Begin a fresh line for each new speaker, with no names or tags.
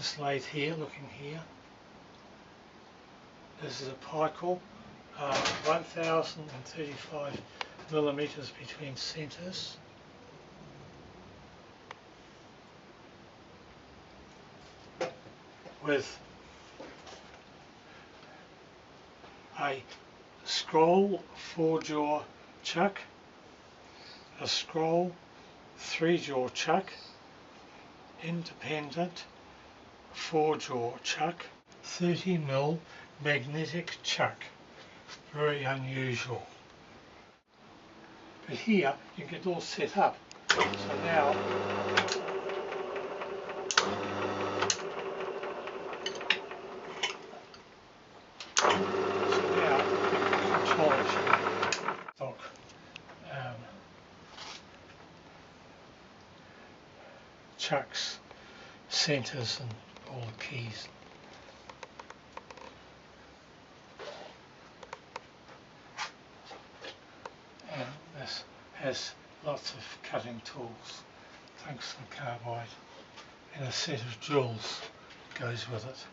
this lathe here, looking here. This is a Paykel, 1035 millimeters between centers. With a scroll 4-jaw chuck, a scroll 3-jaw chuck, independent 4-jaw chuck, 30mm magnetic chuck. Very unusual. But here you get it all set up. So now stock chucks, centers and all the keys. And this has lots of cutting tools, tungsten carbide, and a set of drills goes with it.